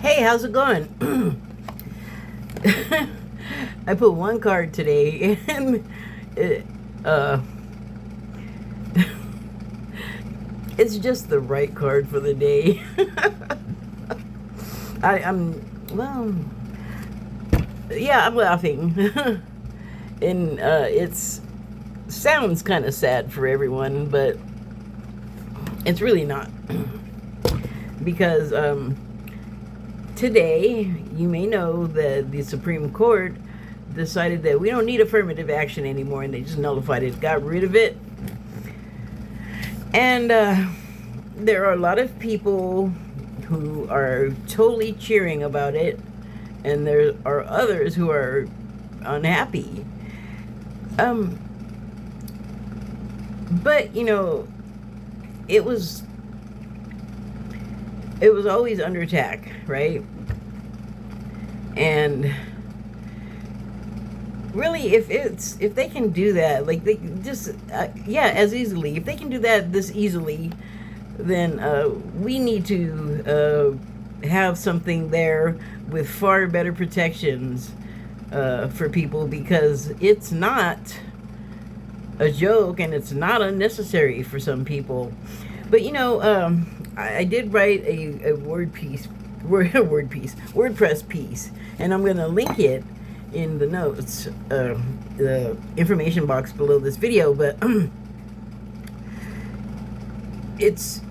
Hey, how's it going? I put one card today, and it, uh, it's just the right card for the day. Well, yeah, I'm laughing, and it's sounds kind of sad for everyone, but it's really not because today, you may know that the Supreme Court decided that we don't need affirmative action anymore, and they just nullified it, got rid of it. And there are a lot of people who are totally cheering about it, and there are others who are unhappy. But it was always under attack, right? And really, if they can do that, like they just as easily, if they can do that this easily, then we need to have something there with far better protections for people, because it's not a joke and it's not unnecessary for some people. But I did write a WordPress piece, and I'm gonna link it in the notes, the information box below this video. But it's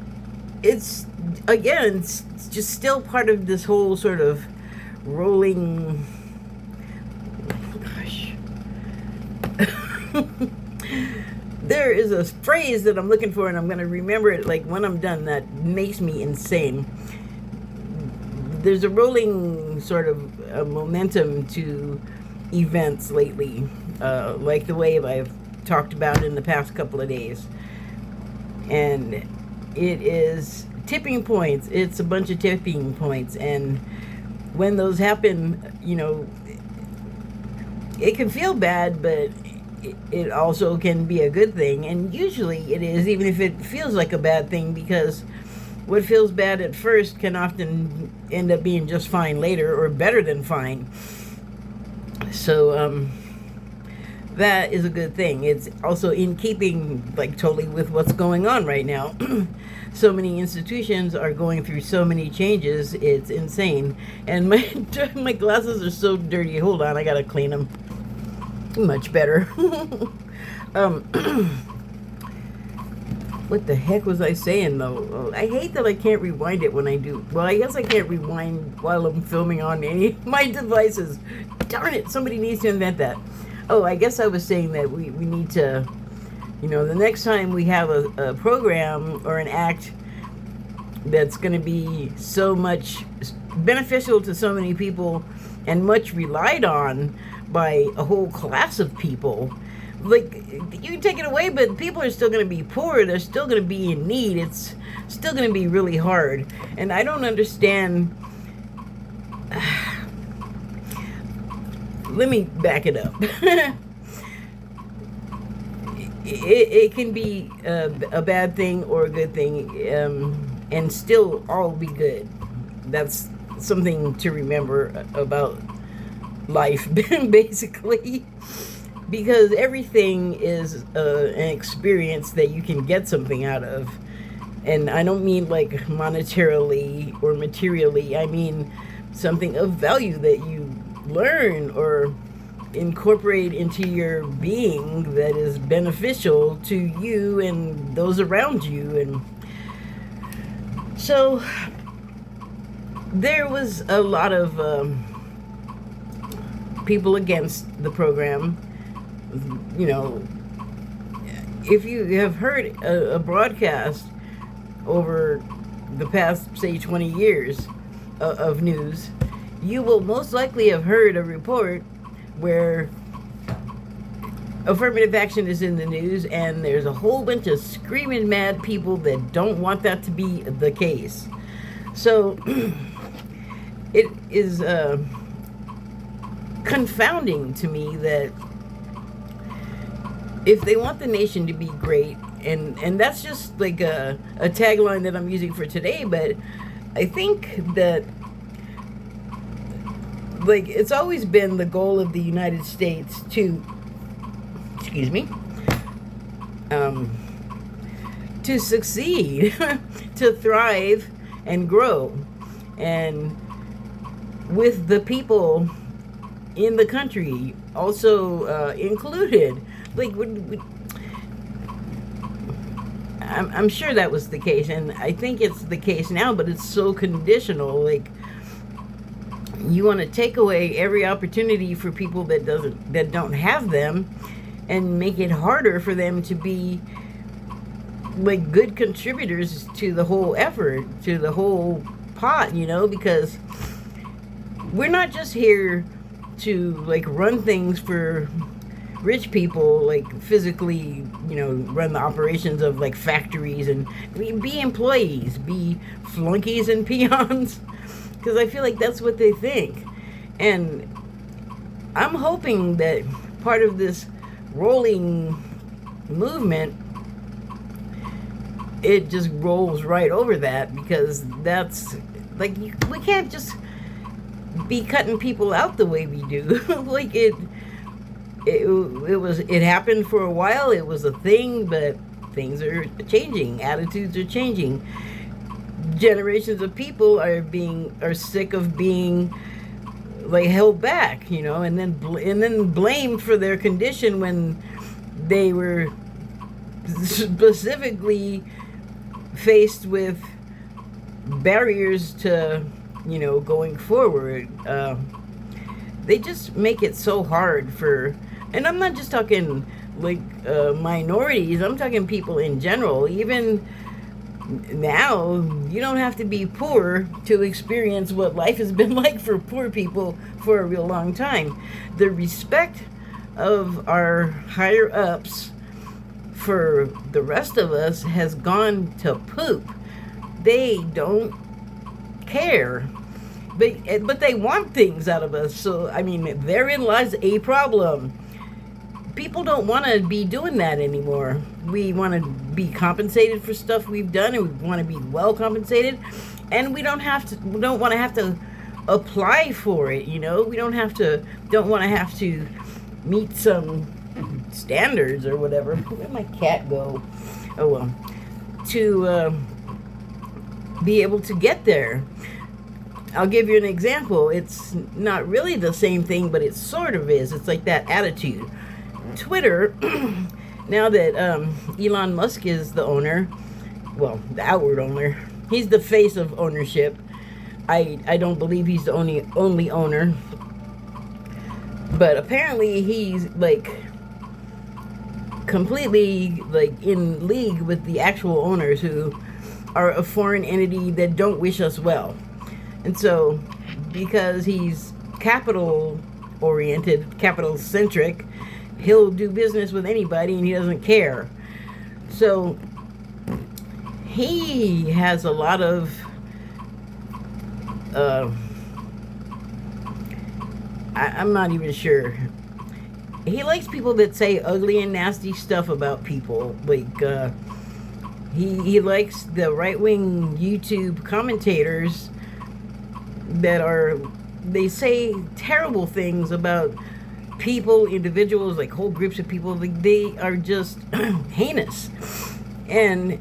again, it's just still part of this whole sort of rolling. Gosh. There is a phrase that I'm looking for, and I'm going to remember it like when I'm done, that makes me insane. There's a rolling sort of momentum to events lately, like the wave I've talked about in the past couple of days. And it is tipping points. It's a bunch of tipping points. And when those happen, it can feel bad, but it also can be a good thing, and usually it is, even if it feels like a bad thing, because what feels bad at first can often end up being just fine later, or better than fine. So that is a good thing. It's also in keeping, like, totally with what's going on right now. So many institutions are going through so many changes, it's insane. And my glasses are so dirty. Hold on, I gotta clean them. Much better. What the heck was I saying, though? I hate that I can't rewind it when I do. Well, I guess I can't rewind while I'm filming on any of my devices. Darn it, somebody needs to invent that. Oh, I guess I was saying that we need to, the next time we have a program or an act that's going to be so much beneficial to so many people and much relied on by a whole class of people, like, you can take it away, but people are still going to be poor. They're still going to be in need. It's still going to be really hard. And I don't understand. Let me back it up. It can be a bad thing or a good thing, and still all be good. That's something to remember about life, basically, because everything is an experience that you can get something out of. And I don't mean like monetarily or materially. I mean something of value that you learn or incorporate into your being that is beneficial to you and those around you. And so there was a lot of people against the program. If you have heard a broadcast over the past, say, 20 years of news, you will most likely have heard a report where affirmative action is in the news, and there's a whole bunch of screaming mad people that don't want that to be the case. So it is confounding to me that if they want the nation to be great, and that's just like a tagline that I'm using for today, but I think that like, it's always been the goal of the United States to, excuse me, to succeed, to thrive and grow, and with the people in the country also included. Like, I'm sure that was the case, and I think it's the case now, but it's so conditional. Like, you want to take away every opportunity for people that don't have them, and make it harder for them to be like good contributors to the whole effort, to the whole pot, because we're not just here to like run things for rich people, like physically, run the operations of like factories and be employees, be flunkies and peons, because I feel like that's what they think. And I'm hoping that part of this rolling movement, it just rolls right over that, because that's like, we can't just be cutting people out the way we do. Like, it happened for a while, it was a thing, but things are changing, attitudes are changing. Generations of people are sick of being like held back, and then blamed for their condition when they were specifically faced with barriers to, going forward. They just make it so hard for, and I'm not just talking like minorities, I'm talking people in general. Even now, you don't have to be poor to experience what life has been like for poor people for a real long time. The respect of our higher ups for the rest of us has gone to poop. They don't care, but they want things out of us. So I mean, therein lies a problem. People don't want to be doing that anymore. We want to be compensated for stuff we've done, and we want to be well compensated, and we don't want to have to apply for it. We don't want to have to meet some standards or whatever. Where'd my cat go? Oh well. To be able to get there. I'll give you an example. It's not really the same thing, but it sort of is. It's like that attitude. Twitter, now that Elon Musk is the owner, well, the outward owner, he's the face of ownership. I don't believe he's the only owner, but apparently he's like completely like in league with the actual owners, who are a foreign entity that don't wish us well. And so, because he's capital oriented, capital centric, he'll do business with anybody and he doesn't care. So he has a lot of I'm not even sure. He likes people that say ugly and nasty stuff about people. Like he likes the right-wing YouTube commentators that they say terrible things about people, individuals, like whole groups of people. Like, they are just heinous. And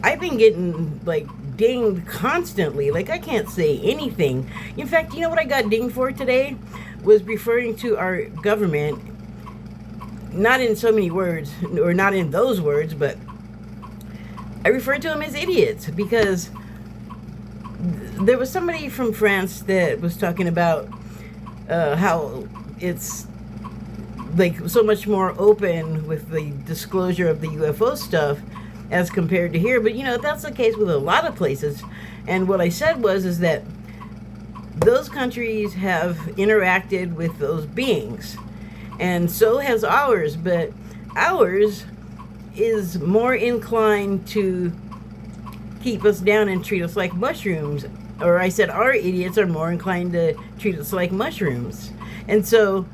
I've been getting like dinged constantly. Like, I can't say anything. In fact, you know what I got dinged for today? Was referring to our government, not in so many words, or not in those words, but I referred to them as idiots, because there was somebody from France that was talking about how it's like so much more open with the disclosure of the UFO stuff as compared to here. But that's the case with a lot of places. And what I said is that those countries have interacted with those beings, and so has ours, but ours is more inclined to keep us down and treat us like mushrooms. Or I said our idiots are more inclined to treat us like mushrooms. And so,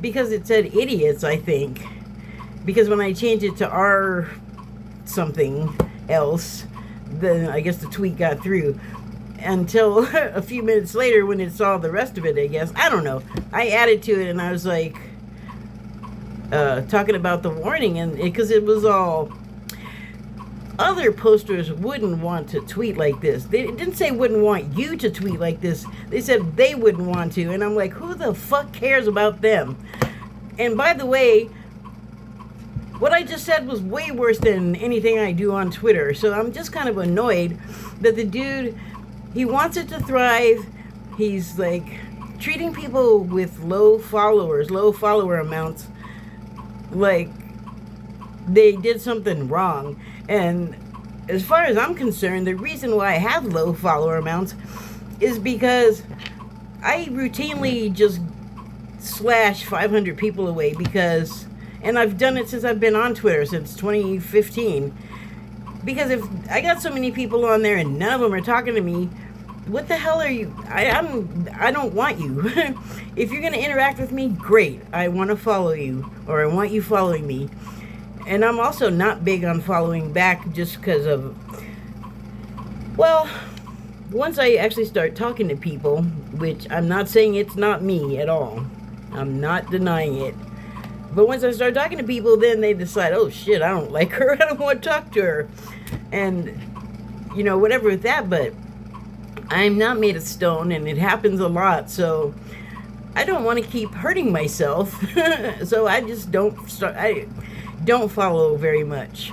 because it said idiots, I think, because when I changed it to our something else, then I guess the tweet got through. until a few minutes later when it saw the rest of it, I guess. I don't know. I added to it and I was like, talking about the warning, and because it was all other posters wouldn't want to tweet like this. They didn't say wouldn't want you to tweet like this. They said they wouldn't want to. And I'm like, who the fuck cares about them? And by the way, what I just said was way worse than anything I do on Twitter. So I'm just kind of annoyed that the dude, he wants it to thrive. He's like treating people with low follower amounts, like they did something wrong. And as far as I'm concerned, the reason why I have low follower amounts is because I routinely just slash 500 people away because, and I've done it since I've been on Twitter, since 2015. Because if I got so many people on there and none of them are talking to me, what the hell are you? I don't want you. If you're going to interact with me, great. I want to follow you, or I want you following me. And I'm also not big on following back just because of, well, once I actually start talking to people, which I'm not saying it's not me at all. I'm not denying it. But once I start talking to people, then they decide, oh shit, I don't like her. I don't want to talk to her. And, you know, whatever with that, but I'm not made of stone, and it happens a lot, so I don't want to keep hurting myself. So I just I don't follow very much.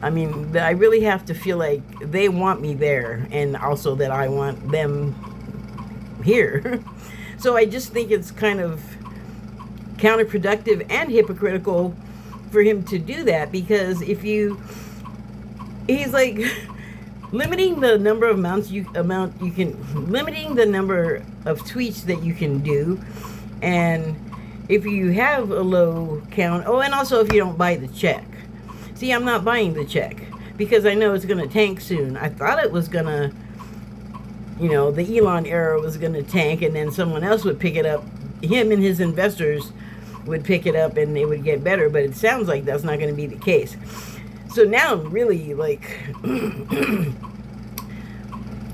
I mean, I really have to feel like they want me there, and also that I want them here. So I just think it's kind of counterproductive and hypocritical for him to do that, because he's like limiting the number of limiting the number of tweets that you can do, and if you have a low count, oh, and also if you don't buy the check. See, I'm not buying the check because I know it's gonna tank soon. I thought it was gonna, you know, the Elon era was gonna tank, and then someone else would pick it up. Him and his investors would pick it up and it would get better, but it sounds like that's not going to be the case. So now I'm really like,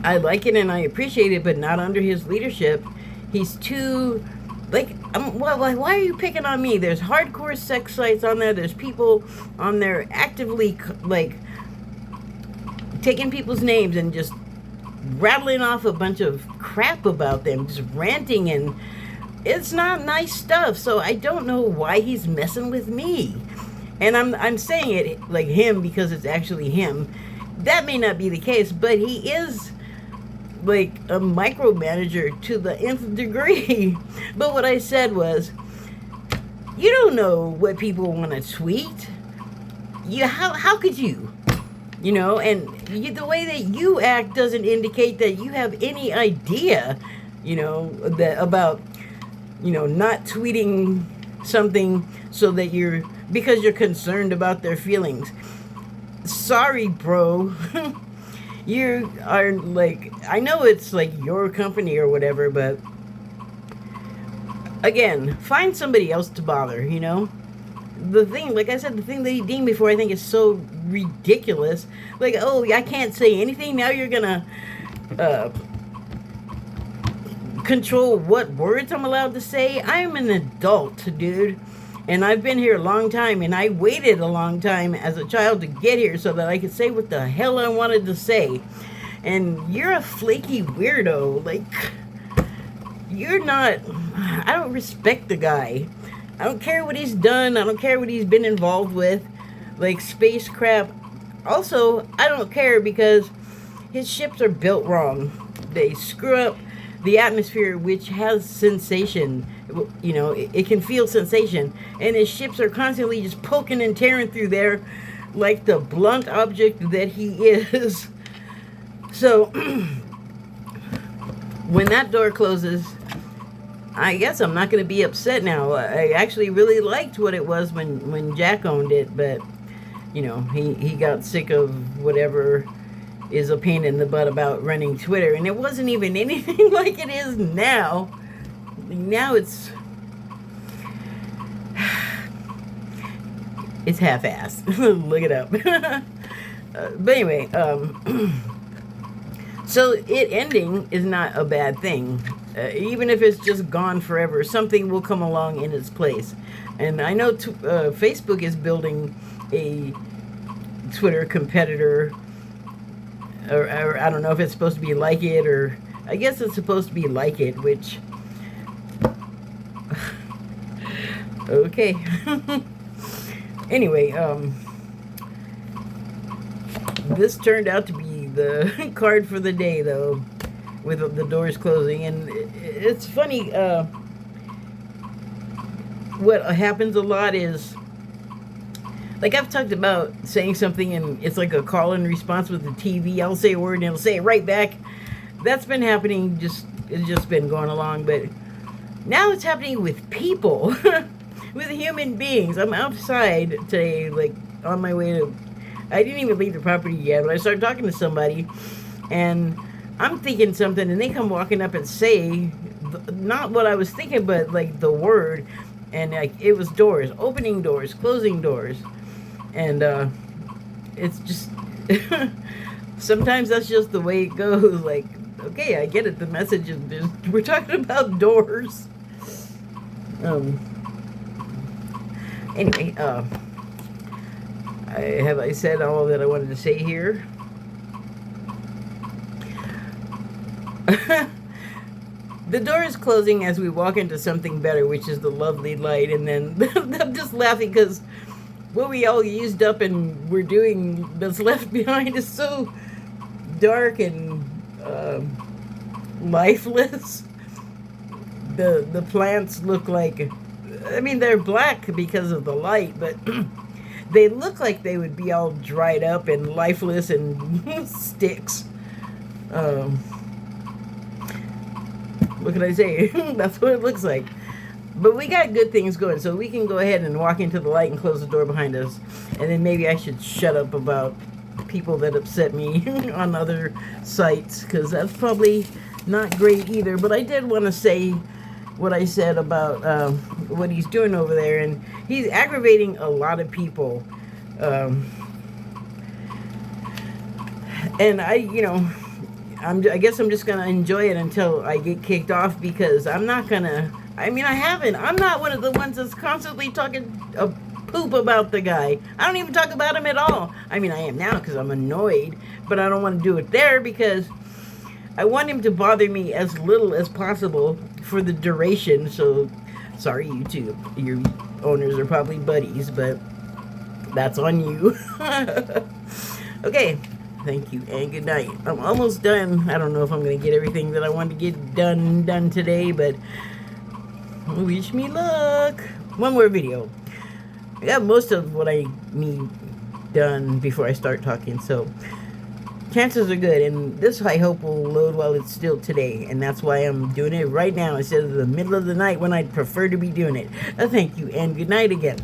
I like it and I appreciate it, but not under his leadership. He's too, like, why are you picking on me? There's hardcore sex sites on there. There's people on there actively, like, taking people's names and just rattling off a bunch of crap about them, just ranting, and it's not nice stuff. So I don't know why he's messing with me. And I'm saying it like him because it's actually him. That may not be the case, but he is like a micromanager to the nth degree. But what I said was, you don't know what people want to tweet. How could you? You know, and the way that you act doesn't indicate that you have any idea, you know, that about, you know, not tweeting something so that because you're concerned about their feelings. Sorry, bro. You are like, I know it's like your company or whatever, but again, find somebody else to bother, you know? The thing, like I said, the thing that he deemed before, I think is so ridiculous. Like, oh, I can't say anything. Now you're gonna control what words I'm allowed to say. I'm an adult, dude. And I've been here a long time, and I waited a long time as a child to get here so that I could say what the hell I wanted to say. And you're a flaky weirdo. Like, you're not, I don't respect the guy. I don't care what he's done. I don't care what he's been involved with. Like, space crap. Also, I don't care because his ships are built wrong. They screw up the atmosphere, which has sensation. You know, it can feel sensation. And his ships are constantly just poking and tearing through there like the blunt object that he is. So, when that door closes, I guess I'm not going to be upset now. I actually really liked what it was when Jack owned it, but, you know, he got sick of whatever is a pain in the butt about running Twitter, and it wasn't even anything like it is now. Now it's half-assed. Look it up. But anyway, So it ending is not a bad thing. Even if it's just gone forever, something will come along in its place. And I know Facebook is building a Twitter competitor, or I don't know if it's supposed to be like it, or I guess it's supposed to be like it, which okay. Anyway, this turned out to be the card for the day, though, with the doors closing. And it's funny, what happens a lot is, like I've talked about saying something and it's like a call and response with the TV. I'll say a word and it'll say it right back. That's been happening, it's just been going along, but now it's happening with people, with human beings. I'm outside today, like on my way to, I didn't even leave the property yet, but I started talking to somebody and I'm thinking something and they come walking up and say, not what I was thinking, but like the word, and like it was doors, opening doors, closing doors. And it's just, sometimes that's just the way it goes. Like, okay, I get it. The message is just, we're talking about doors. Anyway, I said all that I wanted to say here? The door is closing as we walk into something better, which is the lovely light. And then I'm just laughing because what we all used up and we're doing that's left behind is so dark and lifeless. The plants look like, I mean, they're black because of the light, but they look like they would be all dried up and lifeless and sticks. What can I say? That's what it looks like. But we got good things going, so we can go ahead and walk into the light and close the door behind us. And then maybe I should shut up about people that upset me on other sites, because that's probably not great either. But I did want to say what I said about what he's doing over there, and he's aggravating a lot of people. And I guess I'm just gonna enjoy it until I get kicked off, because I'm not gonna. I mean, I'm not one of the ones that's constantly talking poop about the guy. I don't even talk about him at all. I mean, I am now because I'm annoyed, but I don't want to do it there because I want him to bother me as little as possible for the duration. So, sorry, YouTube. Your owners are probably buddies, but that's on you. Okay. Thank you and good night. I'm almost done. I don't know if I'm going to get everything that I wanted to get done today, but wish me luck. One more video. I got most of what I need done before I start talking, so chances are good, and this I hope will load while it's still today, and that's why I'm doing it right now instead of the middle of the night when I'd prefer to be doing it. Thank you and good night again.